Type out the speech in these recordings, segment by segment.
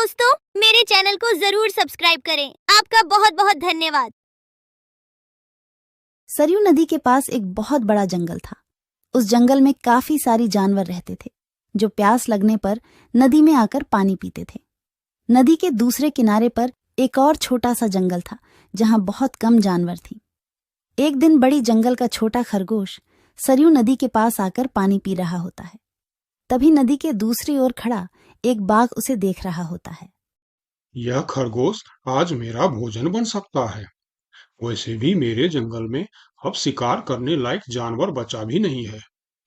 दोस्तों, मेरे चैनल को जरूर सब्सक्राइब करें। आपका बहुत बहुत धन्यवाद। सरयू नदी के पास एक बहुत बड़ा जंगल था। उस जंगल में काफी सारी जानवर रहते थे जो प्यास लगने पर नदी में आकर पानी पीते थे। नदी के दूसरे किनारे पर एक और छोटा सा जंगल था जहां बहुत कम जानवर थी। एक दिन बड़ी जंगल का छोटा खरगोश सरयू नदी के पास आकर पानी पी रहा होता है। तभी नदी के दूसरी ओर खड़ा एक बाघ उसे देख रहा होता है। यह खरगोश आज मेरा भोजन बन सकता है। वैसे भी मेरे जंगल में अब शिकार करने लायक जानवर बचा भी नहीं है।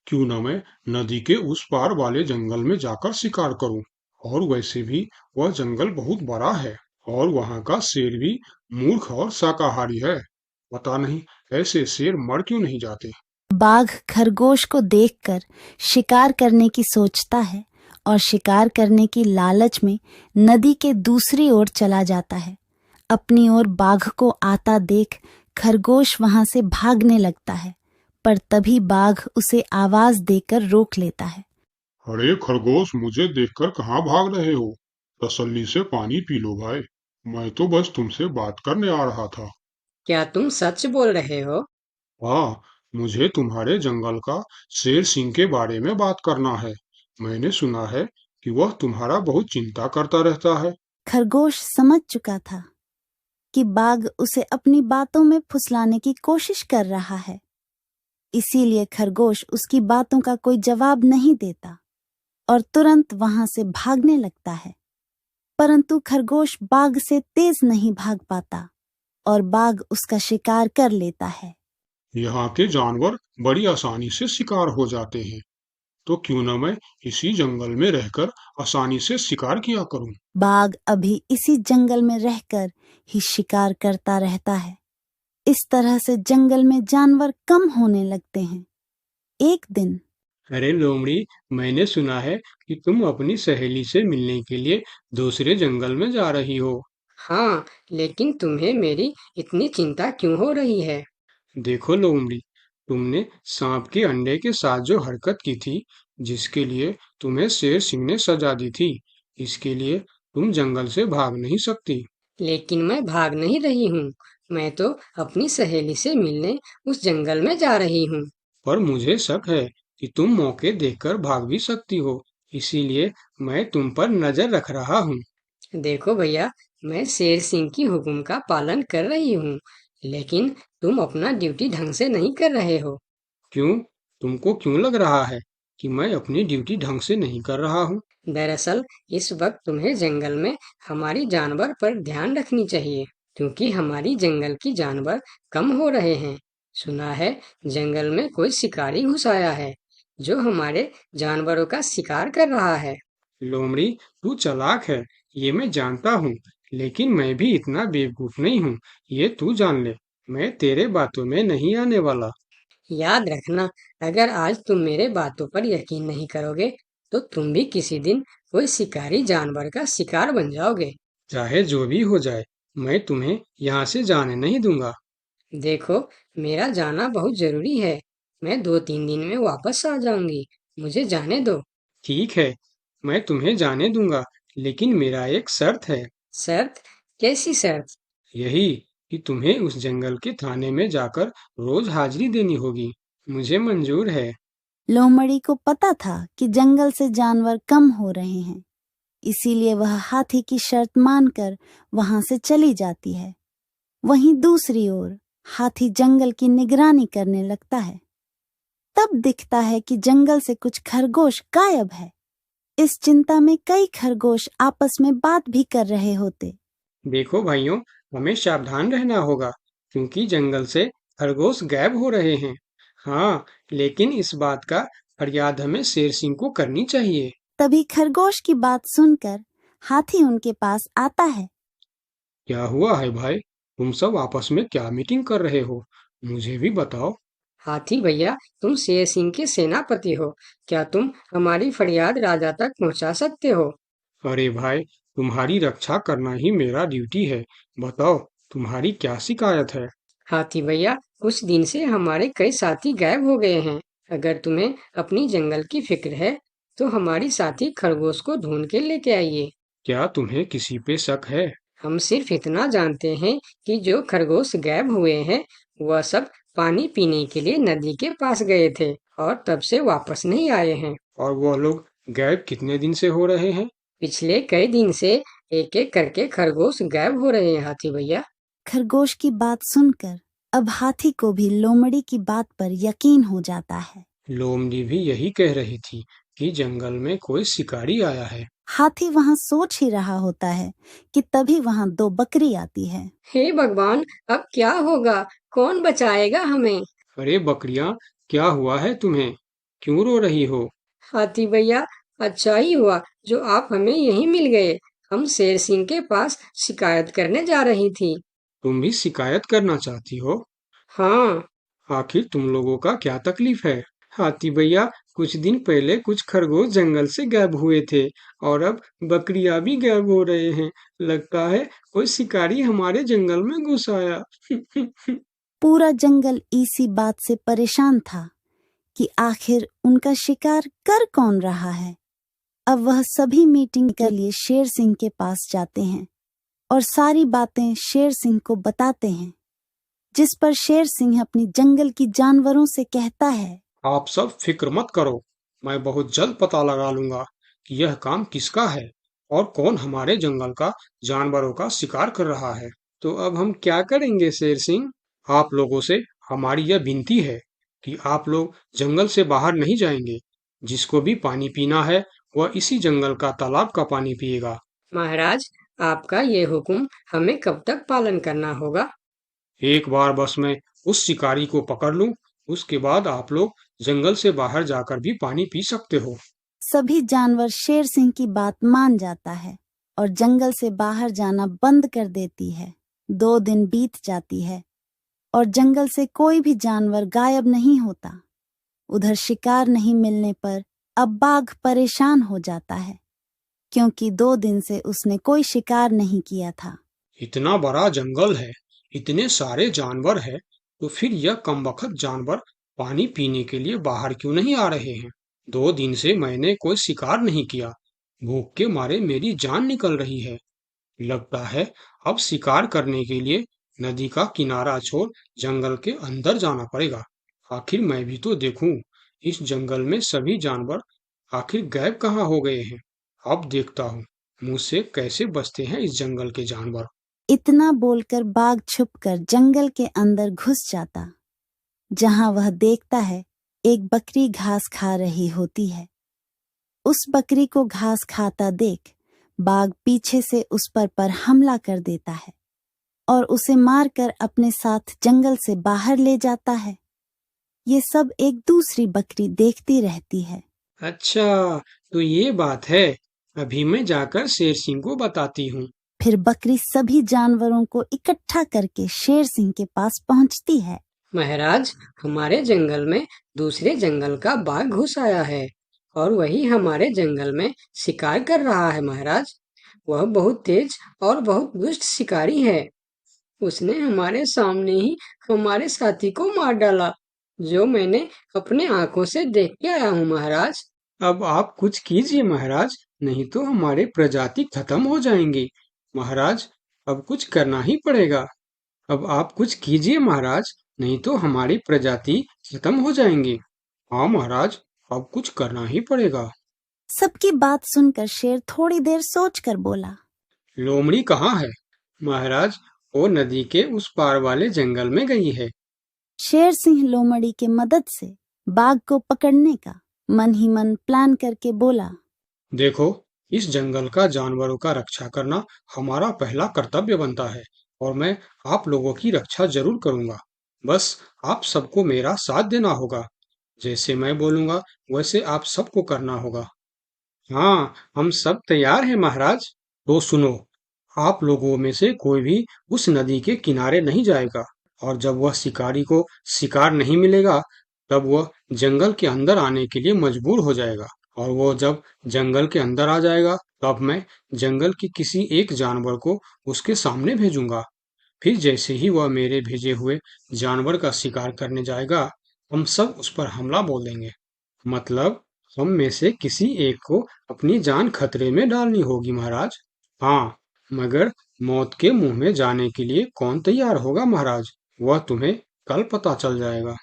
क्यों न मैं नदी के उस पार वाले जंगल में जाकर शिकार करूं। और वैसे भी वह जंगल बहुत बड़ा है और वहां का शेर भी मूर्ख और शाकाहारी है। पता नहीं ऐसे शेर मर क्यों नहीं जाते। बाघ खरगोश को देखकर शिकार करने की सोचता है और शिकार करने की लालच में नदी के दूसरी ओर चला जाता है। अपनी ओर बाघ को आता देख खरगोश वहां से भागने लगता है, पर तभी बाघ उसे आवाज देकर रोक लेता है। अरे खरगोश, मुझे देखकर कहाँ भाग रहे हो? तसल्ली से पानी पी लो भाई। मैं तो बस तुमसे बात करने आ रहा था। क्या तुम सच बोल रहे हो? हाँ, मुझे तुम्हारे जंगल का शेर सिंह के बारे में बात करना है। मैंने सुना है कि वह तुम्हारा बहुत चिंता करता रहता है। खरगोश समझ चुका था कि बाघ उसे अपनी बातों में फुसलाने की कोशिश कर रहा है, इसीलिए खरगोश उसकी बातों का कोई जवाब नहीं देता और तुरंत वहां से भागने लगता है। परंतु खरगोश बाघ से तेज नहीं भाग पाता और बाघ उसका शिकार कर लेता है। यहाँ के जानवर बड़ी आसानी से शिकार हो जाते हैं, तो क्यों न मैं इसी जंगल में रहकर आसानी से शिकार किया करूं। बाघ अभी इसी जंगल में रहकर ही शिकार करता रहता है। इस तरह से जंगल में जानवर कम होने लगते हैं। एक दिन अरे लोमड़ी, मैंने सुना है कि तुम अपनी सहेली से मिलने के लिए दूसरे जंगल में जा रही हो। हाँ, लेकिन तुम्हें मेरी इतनी चिंता क्यों हो रही है? देखो लोमड़ी, तुमने सांप के अंडे के साथ जो हरकत की थी, जिसके लिए तुम्हें शेर सिंह ने सजा दी थी, इसके लिए तुम जंगल से भाग नहीं सकती। लेकिन मैं भाग नहीं रही हूँ। मैं तो अपनी सहेली से मिलने उस जंगल में जा रही हूँ। पर मुझे शक है कि तुम मौके देखकर भाग भी सकती हो, इसीलिए मैं तुम पर नजर रख रहा हूँ। देखो भैया, मैं शेर सिंह की हुक्म का पालन कर रही हूँ, लेकिन तुम अपना ड्यूटी ढंग से नहीं कर रहे हो। क्यों? तुमको क्यों लग रहा है कि मैं अपनी ड्यूटी ढंग से नहीं कर रहा हूँ? दरअसल इस वक्त तुम्हें जंगल में हमारी जानवर पर ध्यान रखनी चाहिए, क्योंकि हमारी जंगल की जानवर कम हो रहे हैं। सुना है जंगल में कोई शिकारी घुस आया है जो हमारे जानवरों का शिकार कर रहा है। लोमड़ी, तू चालाक है, ये मैं जानता हूँ, लेकिन मैं भी इतना बेवकूफ नहीं हूँ, ये तू जान ले। मैं तेरे बातों में नहीं आने वाला। याद रखना, अगर आज तुम मेरे बातों पर यकीन नहीं करोगे, तो तुम भी किसी दिन कोई शिकारी जानवर का शिकार बन जाओगे। चाहे जो भी हो जाए, मैं तुम्हें यहाँ से जाने नहीं दूंगा। देखो, मेरा जाना बहुत जरूरी है। मैं 2-3 दिन में वापस आ जाऊंगी। मुझे जाने दो। ठीक है, मैं तुम्हें जाने दूंगा, लेकिन मेरा एक शर्त है। शर्त? कैसी शर्त? यही कि तुम्हें उस जंगल के थाने में जाकर रोज हाजिरी देनी होगी। मुझे मंजूर है। लोमड़ी को पता था कि जंगल से जानवर कम हो रहे हैं, इसीलिए वह हाथी की शर्त मानकर वहां से चली जाती है। वहीं दूसरी ओर हाथी जंगल की निगरानी करने लगता है। तब दिखता है कि जंगल से कुछ खरगोश गायब है। इस चिंता में कई खरगोश आपस में बात भी कर रहे होते। देखो भाइयों, हमें सावधान रहना होगा, क्योंकि जंगल से खरगोश गायब हो रहे हैं। हाँ, लेकिन इस बात का फरियाद हमें शेर सिंह को करनी चाहिए। तभी खरगोश की बात सुनकर हाथी उनके पास आता है। क्या हुआ है भाई? तुम सब आपस में क्या मीटिंग कर रहे हो? मुझे भी बताओ। हाथी भैया, तुम शेर सिंह के सेनापति हो। क्या तुम हमारी फरियाद राजा तक पहुंचा सकते हो? अरे भाई, तुम्हारी रक्षा करना ही मेरा ड्यूटी है। बताओ, तुम्हारी क्या शिकायत है? हाथी भैया, कुछ दिन से हमारे कई साथी गायब हो गए हैं। अगर तुम्हें अपनी जंगल की फिक्र है, तो हमारी साथी खरगोश को ढूंढ के लेके आइए। क्या तुम्हें किसी पे शक है? हम सिर्फ इतना जानते हैं कि जो खरगोश गायब हुए हैं वह सब पानी पीने के लिए नदी के पास गए थे और तब से वापस नहीं आए हैं। और वह लोग गायब कितने दिन से हो रहे हैं? पिछले कई दिन से एक एक करके खरगोश गायब हो रहे हैं हाथी भैया। खरगोश की बात सुनकर अब हाथी को भी लोमड़ी की बात पर यकीन हो जाता है। लोमड़ी भी यही कह रही थी कि जंगल में कोई शिकारी आया है। हाथी वहाँ सोच ही रहा होता है कि तभी वहाँ 2 बकरी आती है। हे भगवान, अब क्या होगा? कौन बचाएगा हमें? अरे बकरियां, क्या हुआ है तुम्हें? क्यों रो रही हो? हाथी भैया, अच्छा ही हुआ जो आप हमें यहीं मिल गए। हम शेर सिंह के पास शिकायत करने जा रही थी। तुम भी शिकायत करना चाहती हो? हाँ, आखिर तुम लोगों का क्या तकलीफ है? हाथी भैया, कुछ दिन पहले कुछ खरगोश जंगल से गायब हुए थे और अब बकरियां भी गायब हो रहे हैं। लगता है कोई शिकारी हमारे जंगल में घुस आया। पूरा जंगल इसी बात से परेशान था कि आखिर उनका शिकार कर कौन रहा है। अब वह सभी मीटिंग के लिए शेर सिंह के पास जाते हैं और सारी बातें शेर सिंह को बताते हैं, जिस पर शेर सिंह अपनी जंगल की जानवरों से कहता है, आप सब फिक्र मत करो, मैं बहुत जल्द पता लगा लूंगा कि यह काम किसका है और कौन हमारे जंगल का जानवरों का शिकार कर रहा है। तो अब हम क्या करेंगे शेर सिंह? आप लोगों से हमारी यह विनती है कि आप लोग जंगल से बाहर नहीं जाएंगे। जिसको भी पानी पीना है वह इसी जंगल का तालाब का पानी पिएगा। महाराज, आपका ये हुक्म हमें कब तक पालन करना होगा? एक बार बस मैं उस शिकारी को पकड़ लूं, उसके बाद आप लोग जंगल से बाहर जाकर भी पानी पी सकते हो। सभी जानवर शेर सिंह की बात मान जाता है और जंगल से बाहर जाना बंद कर देती है। 2 दिन बीत जाती है और जंगल से कोई भी जानवर गायब नहीं होता। उधर शिकार नहीं मिलने पर अब बाघ परेशान हो जाता है, क्योंकि 2 दिन से उसने कोई शिकार नहीं किया था। इतना बड़ा जंगल है, इतने सारे जानवर है, तो फिर यह कमबख्त जानवर पानी पीने के लिए बाहर क्यों नहीं आ रहे हैं? 2 दिन से मैंने कोई शिकार नहीं किया, भूख के मारे मेरी जान निकल रही है। लगता है अब शिकार करने के लिए नदी का किनारा छोड़ जंगल के अंदर जाना पड़ेगा। आखिर मैं भी तो देखूं, इस जंगल में सभी जानवर आखिर गायब कहाँ हो गए हैं। अब देखता हूँ मुझसे कैसे बचते हैं इस जंगल के जानवर। इतना बोलकर बाघ छुपकर जंगल के अंदर घुस जाता, जहां वह देखता है एक बकरी घास खा रही होती है। उस बकरी को घास खाता देख बाघ पीछे से उस पर हमला कर देता है और उसे मारकर अपने साथ जंगल से बाहर ले जाता है। ये सब एक दूसरी बकरी देखती रहती है। अच्छा, तो ये बात है। अभी मैं जाकर शेर सिंह को बताती हूँ। फिर बकरी सभी जानवरों को इकट्ठा करके शेर सिंह के पास पहुंचती है। महाराज, हमारे जंगल में दूसरे जंगल का बाघ घुस आया है और वही हमारे जंगल में शिकार कर रहा है महाराज। वह बहुत तेज और बहुत दुष्ट शिकारी है। उसने हमारे सामने ही हमारे साथी को मार डाला, जो मैंने अपने आंखों से देख के आया हूँ महाराज। अब आप कुछ कीजिए महाराज, नहीं तो हमारे प्रजाति खत्म हो जाएंगी। महाराज, अब कुछ करना ही पड़ेगा। अब आप कुछ कीजिए महाराज, नहीं तो हमारी प्रजाति खत्म हो जाएंगी। हाँ महाराज, अब कुछ करना ही पड़ेगा। सबकी बात सुनकर शेर थोड़ी देर सोचकर बोला, लोमड़ी कहाँ है? महाराज, वो नदी के उस पार वाले जंगल में गई है। शेर सिंह लोमड़ी के मदद से बाघ को पकड़ने का मन ही मन प्लान करके बोला, देखो, इस जंगल का जानवरों का रक्षा करना हमारा पहला कर्तव्य बनता है और मैं आप लोगों की रक्षा जरूर करूंगा। बस आप सबको मेरा साथ देना होगा। जैसे मैं बोलूंगा वैसे आप सबको करना होगा। हाँ, हम सब तैयार हैं महाराज। तो सुनो, आप लोगों में से कोई भी उस नदी के किनारे नहीं जाएगा और जब वह शिकारी को शिकार नहीं मिलेगा तब वह जंगल के अंदर आने के लिए मजबूर हो जाएगा और वो जब जंगल के अंदर आ जाएगा तब मैं जंगल के किसी एक जानवर को उसके सामने भेजूंगा। फिर जैसे ही वह मेरे भेजे हुए जानवर का शिकार करने जाएगा हम सब उस पर हमला बोल देंगे। मतलब हम में से किसी एक को अपनी जान खतरे में डालनी होगी महाराज। हाँ, मगर मौत के मुंह में जाने के लिए कौन तैयार होगा महाराज? वह तुम्हें कल पता चल जाएगा।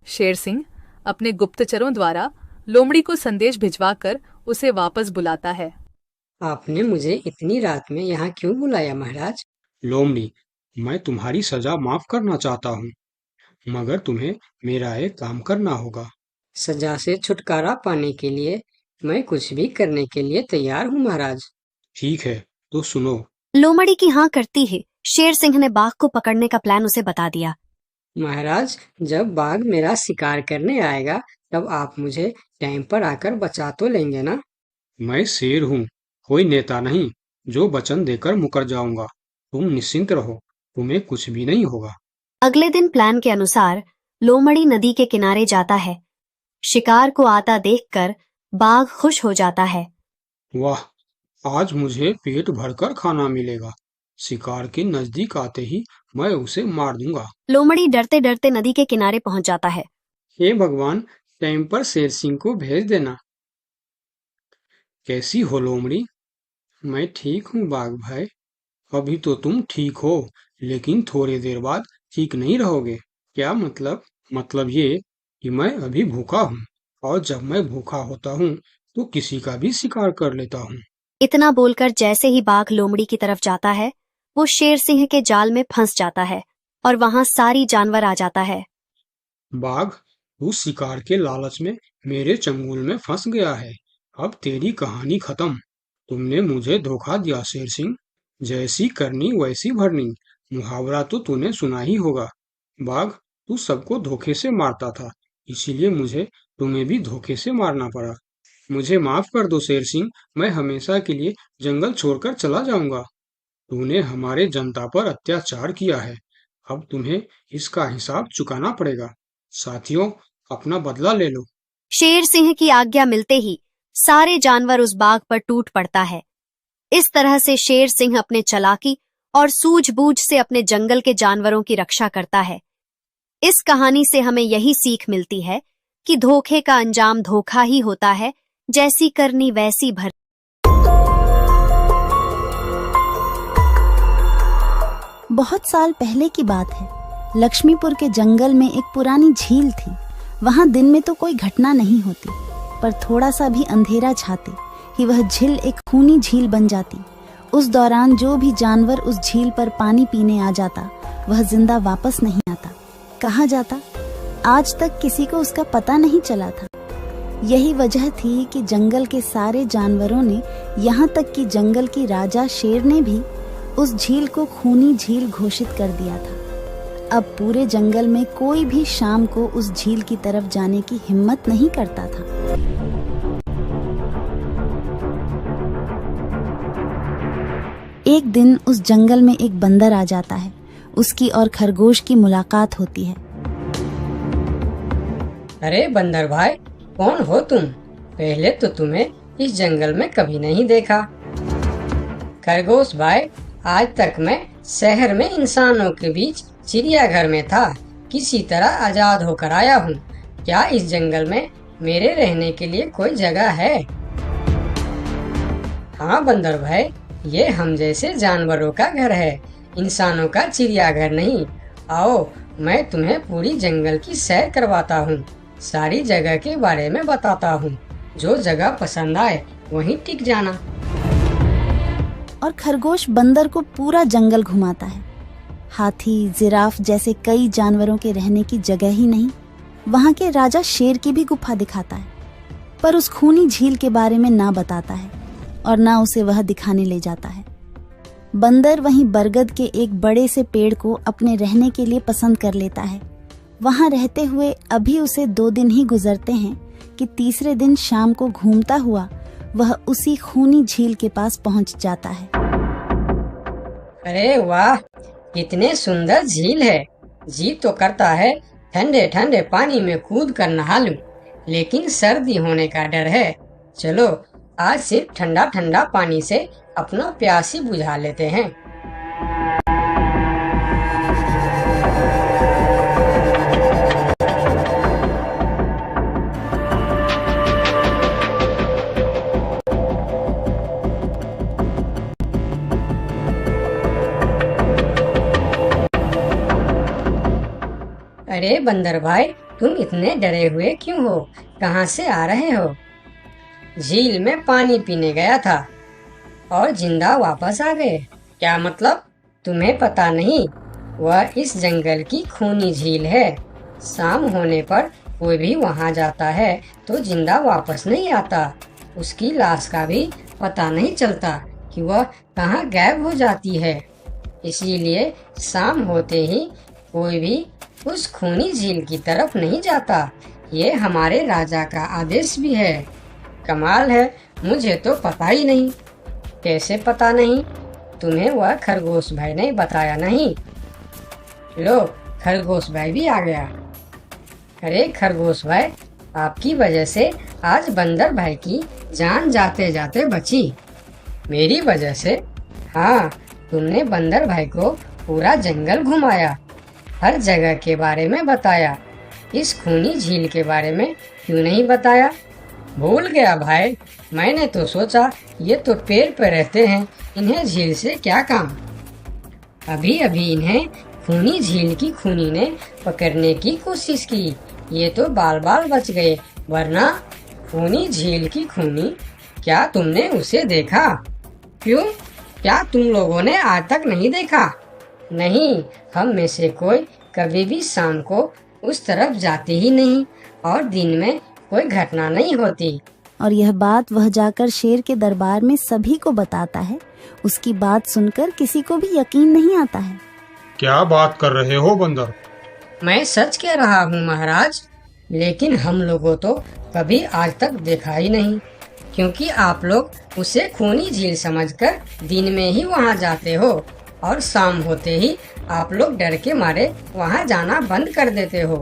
शेर सिंह अपने गुप्तचरों द्वारा लोमड़ी को संदेश भिजवाकर उसे वापस बुलाता है। आपने मुझे इतनी रात में यहाँ क्यों बुलाया महाराज? लोमड़ी, मैं तुम्हारी सजा माफ करना चाहता हूँ, मगर तुम्हें मेरा एक काम करना होगा। सजा से छुटकारा पाने के लिए मैं कुछ भी करने के लिए तैयार हूँ महाराज। ठीक है, तो सुनो। लोमड़ी की हाँ करती ही शेर सिंह ने बाघ को पकड़ने का प्लान उसे बता दिया। महाराज, जब बाघ मेरा शिकार करने आएगा तब आप मुझे टाइम पर आकर बचा तो लेंगे ना? मैं शेर हूँ, कोई नेता नहीं जो वचन देकर मुकर जाऊंगा। तुम निश्चिंत रहो, तुम्हें कुछ भी नहीं होगा। अगले दिन प्लान के अनुसार लोमड़ी नदी के किनारे जाता है। शिकार को आता देखकर बाघ खुश हो जाता है। वाह, आज मुझे पेट भरकर खाना मिलेगा। शिकार के नजदीक आते ही मैं उसे मार दूंगा। लोमड़ी डरते डरते नदी के किनारे पहुंच जाता है। हे भगवान, टाइम पर शेर सिंह को भेज देना। कैसी हो लोमड़ी? मैं ठीक हूँ बाघ भाई। अभी तो तुम ठीक हो, लेकिन थोड़ी देर बाद ठीक नहीं रहोगे। क्या मतलब? मतलब ये कि मैं अभी भूखा हूँ, और जब मैं भूखा होता हूँ तो किसी का भी शिकार कर लेता हूँ। इतना बोलकर जैसे ही बाघ लोमड़ी की तरफ जाता है, वो शेर सिंह के जाल में फंस जाता है और वहां सारी जानवर आ जाता है। बाघ, तू शिकार के लालच में मेरे चंगुल में फंस गया है। अब तेरी कहानी खत्म। तुमने मुझे धोखा दिया शेर सिंह। जैसी करनी वैसी भरनी, मुहावरा तो तूने सुना ही होगा। बाघ, तू सबको धोखे से मारता था, इसीलिए मुझे तुम्हें भी धोखे से मारना पड़ा। मुझे माफ कर दो शेर सिंह, मैं हमेशा के लिए जंगल छोड़कर चला जाऊंगा। तूने हमारे जनता पर अत्याचार किया है, अब तुम्हें इसका हिसाब चुकाना पड़ेगा। साथियों, अपना बदला ले लो। शेर सिंह की आज्ञा मिलते ही सारे जानवर उस बाघ पर टूट पड़ता है। इस तरह से शेर सिंह अपने चालाकी और सूझबूझ से अपने जंगल के जानवरों की रक्षा करता है। इस कहानी से हमें यही सीख मिलती है कि धोखे का अंजाम धोखा ही होता है, जैसी करनी वैसी भर। बहुत साल पहले की बात है। लक्ष्मीपुर के जंगल में एक पुरानी झील थी। वहां दिन में तो कोई घटना नहीं होती, पर थोड़ा सा भी अंधेरा छाते ही वह झील एक खूनी झील बन जाती। उस दौरान जो भी जानवर उस झील पर पानी पीने आ जाता, वह जिंदा वापस नहीं आता। कहाँ जाता, आज तक किसी को उसका पता नहीं चला था। यही वजह थी कि जंगल के सारे जानवरों ने, यहाँ तक कि जंगल की राजा शेर ने भी उस झील को खूनी झील घोषित कर दिया था। अब पूरे जंगल में कोई भी शाम को उस झील की तरफ जाने की हिम्मत नहीं करता था। एक दिन उस जंगल में एक बंदर आ जाता है। उसकी और खरगोश की मुलाकात होती है। अरे बंदर भाई, कौन हो तुम? पहले तो तुम्हें इस जंगल में कभी नहीं देखा। खरगोश भाई, आज तक मैं शहर में इंसानों के बीच चिड़ियाघर में था, किसी तरह आजाद होकर आया हूँ। क्या इस जंगल में मेरे रहने के लिए कोई जगह है? हाँ बंदर भाई, ये हम जैसे जानवरों का घर है, इंसानों का चिड़ियाघर नहीं। आओ, मैं तुम्हें पूरी जंगल की सैर करवाता हूँ, सारी जगह के बारे में बताता हूँ। जो जगह पसंद आए वहीं टिक जाना। और खरगोश बंदर को पूरा जंगल घुमाता है। हाथी, जिराफ जैसे कई जानवरों के रहने की जगह ही नहीं, वहां के राजा शेर की भी गुफा दिखाता है, पर उस खूनी झील के बारे में ना बताता है और ना उसे वह दिखाने ले जाता है। बंदर वहीं बरगद के एक बड़े से पेड़ को अपने रहने के लिए पसंद कर लेता है। वहां रहते हुए अभी उसे 2 दिन ही गुजरते हैं कि तीसरे दिन शाम को घूमता हुआ वह उसी खूनी झील के पास पहुंच जाता है। अरे वाह, कितने सुंदर झील है। जी तो करता है ठंडे ठंडे पानी में कूद कर नहा लूं, लेकिन सर्दी होने का डर है। चलो, आज सिर्फ ठंडा ठंडा पानी से अपना प्यास ही बुझा लेते हैं। अरे बंदर भाई, तुम इतने डरे हुए क्यों हो? कहाँ से आ रहे हो? झील में पानी पीने गया था और जिंदा वापस आ गए। क्या मतलब? तुम्हें पता नहीं? वह इस जंगल की खूनी झील है। शाम होने पर कोई भी वहाँ जाता है तो जिंदा वापस नहीं आता। उसकी लाश का भी पता नहीं चलता कि वह कहाँ गायब हो जाती है। इसीलिए शाम होते ही कोई भी उस खूनी झील की तरफ नहीं जाता। ये हमारे राजा का आदेश भी है। कमाल है, मुझे तो पता ही नहीं। कैसे पता नहीं? तुम्हें वह खरगोश भाई ने बताया नहीं? लो, खरगोश भाई भी आ गया। अरे खरगोश भाई, आपकी वजह से आज बंदर भाई की जान जाते जाते बची। मेरी वजह से? हाँ, तुमने बंदर भाई को पूरा जंगल घुमाया, हर जगह के बारे में बताया। इस खूनी झील के बारे में क्यों नहीं बताया? भूल गया भाई, मैंने तो सोचा ये तो पेड़ पे रहते हैं, इन्हें झील से क्या काम। अभी अभी इन्हें खूनी झील की खूनी ने पकड़ने की कोशिश की, ये तो बाल बाल बच गए, वरना खूनी झील की खूनी, क्या तुमने उसे देखा? क्यों, क्या तुम लोगों ने आज तक नहीं देखा? नहीं, हम में से कोई कभी भी शाम को उस तरफ जाते ही नहीं और दिन में कोई घटना नहीं होती। और यह बात वह जाकर शेर के दरबार में सभी को बताता है। उसकी बात सुनकर किसी को भी यकीन नहीं आता है। क्या बात कर रहे हो बंदर? मैं सच कह रहा हूँ महाराज, लेकिन हम लोगों तो कभी आज तक देखा ही नहीं, क्योंकि आप लोग उसे खूनी झील समझकर दिन में ही वहाँ जाते हो और शाम होते ही आप लोग डर के मारे वहाँ जाना बंद कर देते हो।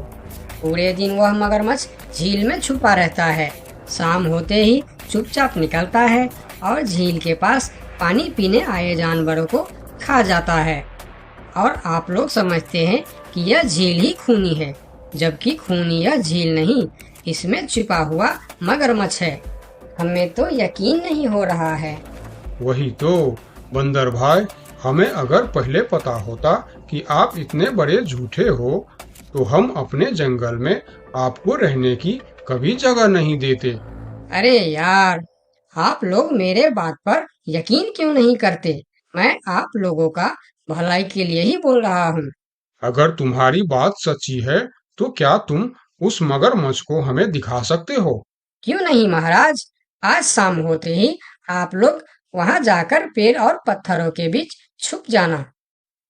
पूरे दिन वह मगरमच्छ झील में छुपा रहता है, शाम होते ही चुपचाप निकलता है और झील के पास पानी पीने आए जानवरों को खा जाता है। और आप लोग समझते हैं कि यह झील ही खूनी है, जबकि खूनी यह झील नहीं, इसमें छिपा हुआ मगरमच्छ है। हमें तो यकीन नहीं हो रहा है। वही तो बंदर भाई, हमें अगर पहले पता होता कि आप इतने बड़े झूठे हो तो हम अपने जंगल में आपको रहने की कभी जगह नहीं देते। अरे यार, आप लोग मेरे बात पर यकीन क्यों नहीं करते? मैं आप लोगों का भलाई के लिए ही बोल रहा हूँ। अगर तुम्हारी बात सच्ची है तो क्या तुम उस मगरमच्छ को हमें दिखा सकते हो? क्यों नहीं महाराज, आज शाम होते ही आप लोग वहाँ जाकर पेड़ और पत्थरों के बीच छुप जाना।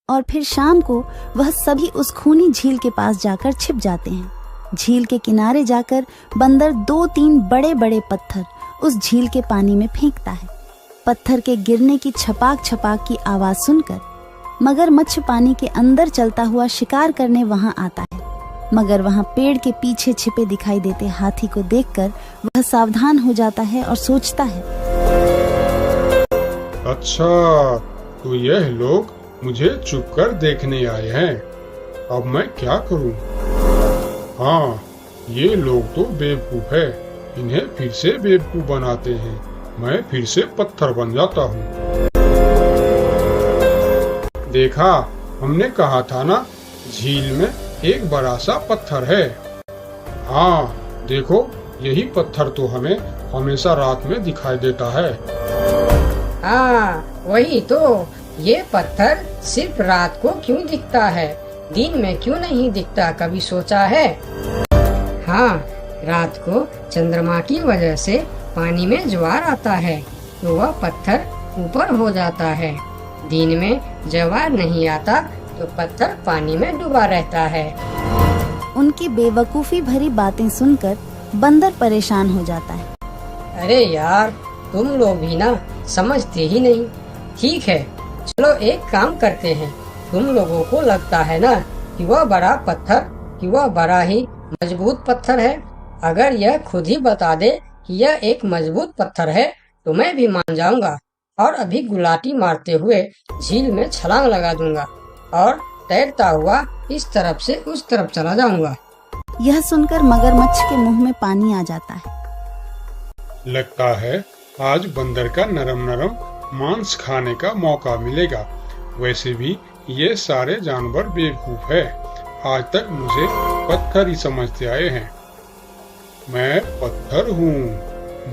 और फिर शाम को वह सभी उस खूनी झील के पास जाकर छिप जाते हैं। झील के किनारे जाकर बंदर 2-3 बड़े बड़े पत्थर उस झील के पानी में फेंकता है। पत्थर के गिरने की छपाक छपाक की आवाज सुनकर मगरमच्छ पानी के अंदर चलता हुआ शिकार करने वहां आता है। मगर वहां पेड़ के पीछे छिपे दिखाई देते हाथी को देखकर वह सावधान हो जाता है और सोचता है, अच्छा, तो यह लोग मुझे छुपकर देखने आए हैं। अब मैं क्या करूं? हाँ, ये लोग तो बेवकूफ है, इन्हें फिर से बेवकूफ बनाते हैं। मैं फिर से पत्थर बन जाता हूँ। देखा, हमने कहा था ना, झील में एक बड़ा सा पत्थर है। हाँ, देखो, यही पत्थर तो हमें हमेशा रात में दिखाई देता है। हाँ, वही तो। ये पत्थर सिर्फ रात को क्यों दिखता है, दिन में क्यों नहीं दिखता, कभी सोचा है? हाँ, रात को चंद्रमा की वजह से पानी में ज्वार आता है तो वह पत्थर ऊपर हो जाता है। दिन में ज्वार नहीं आता तो पत्थर पानी में डूबा रहता है। उनकी बेवकूफी भरी बातें सुनकर बंदर परेशान हो जाता है। अरे यार, तुम लोग भी ना समझते ही नहीं। ठीक है, चलो एक काम करते हैं। तुम लोगों को लगता है ना कि वह बड़ा पत्थर, कि वह बड़ा ही मजबूत पत्थर है। अगर यह खुद ही बता दे कि यह एक मजबूत पत्थर है तो मैं भी मान जाऊंगा और अभी गुलाटी मारते हुए झील में छलांग लगा दूंगा और तैरता हुआ इस तरफ से उस तरफ चला जाऊंगा। यह सुनकर मगरमच्छ के मुंह में पानी आ जाता है। लगता है आज बंदर का नरम नरम मांस खाने का मौका मिलेगा। वैसे भी ये सारे जानवर बेवकूफ है, आज तक मुझे पत्थर ही समझते आए हैं। मैं पत्थर हूँ,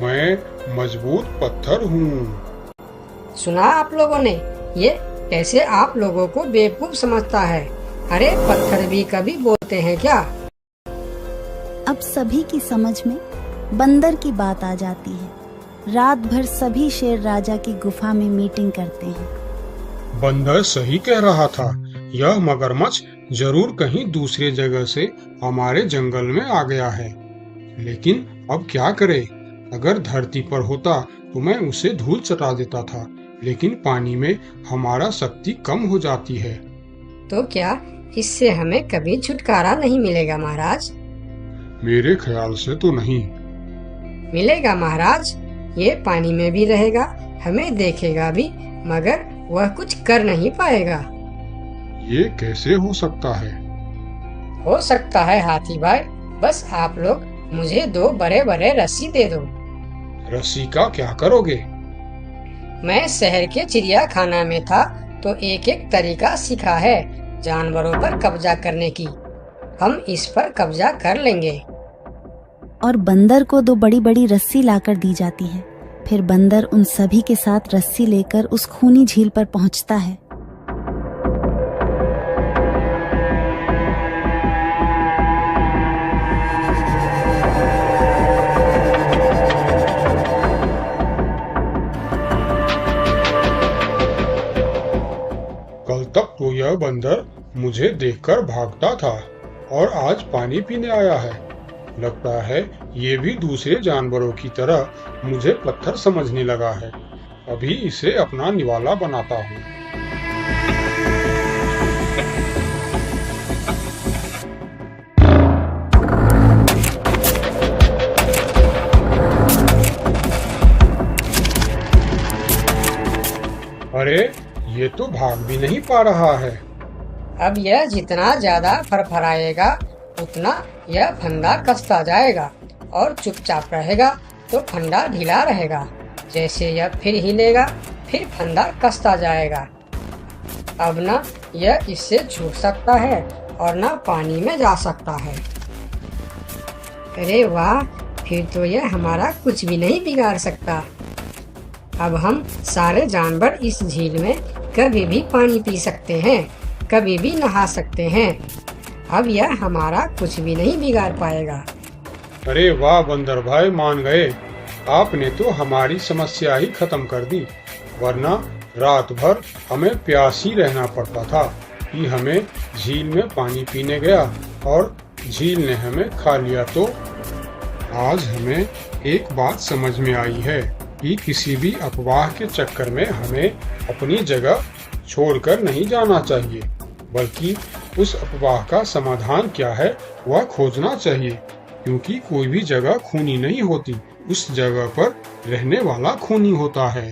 मैं मजबूत पत्थर हूँ। सुना आप लोगों ने? ये कैसे आप लोगों को बेवकूफ समझता है। अरे पत्थर भी कभी बोलते हैं क्या? अब सभी की समझ में बंदर की बात आ जाती है। रात भर सभी शेर राजा की गुफा में मीटिंग करते हैं। बंदर सही कह रहा था, यह मगरमच्छ जरूर कहीं दूसरे जगह से हमारे जंगल में आ गया है। लेकिन अब क्या करे? अगर धरती पर होता तो मैं उसे धूल चटा देता था, लेकिन पानी में हमारा शक्ति कम हो जाती है। तो क्या इससे हमें कभी छुटकारा नहीं मिलेगा महाराज? मेरे ख्याल से तो नहीं। मिलेगा महाराज। ये पानी में भी रहेगा, हमें देखेगा भी, मगर वह कुछ कर नहीं पाएगा। ये कैसे हो सकता है? हो सकता है हाथी भाई, बस आप लोग मुझे 2 बड़े बड़े रस्सी दे दो। रस्सी का क्या करोगे? मैं शहर के चिड़ियाखाना में था तो एक एक तरीका सीखा है जानवरों पर कब्जा करने की। हम इस पर कब्जा कर लेंगे। और बंदर को 2 बड़ी बड़ी रस्सी लाकर दी जाती है। फिर बंदर उन सभी के साथ रस्सी लेकर उस खूनी झील पर पहुंचता है। कल तक तो यह बंदर मुझे देखकर भागता था और आज पानी पीने आया है। लगता है ये भी दूसरे जानवरों की तरह मुझे पत्थर समझने लगा है। अभी इसे अपना निवाला बनाता हूँ। अरे ये तो भाग भी नहीं पा रहा है। अब यह जितना ज्यादा फरफराएगा उतना यह फंदा कसता जाएगा और चुपचाप रहेगा तो फंदा ढीला रहेगा। जैसे यह फिर हिलेगा फिर फंदा कसता जाएगा। अब ना यह इससे छूट सकता है और ना पानी में जा सकता है। अरे वाह, फिर तो यह हमारा कुछ भी नहीं बिगाड़ सकता। अब हम सारे जानवर इस झील में कभी भी पानी पी सकते हैं, कभी भी नहा सकते हैं। अब यह हमारा कुछ भी नहीं बिगाड़ पाएगा। अरे वाह बंदर भाई, मान गए। आपने तो हमारी समस्या ही खत्म कर दी, वरना रात भर हमें प्यास ही रहना पड़ता था कि हमें झील में पानी पीने गया और झील ने हमें खा लिया। तो आज हमें एक बात समझ में आई है कि किसी भी अफवाह के चक्कर में हमें अपनी जगह छोड़कर नहीं जाना चाहिए, बल्कि उस अफवाह का समाधान क्या है वह खोजना चाहिए। क्योंकि कोई भी जगह खूनी नहीं होती, उस जगह पर रहने वाला खूनी होता है।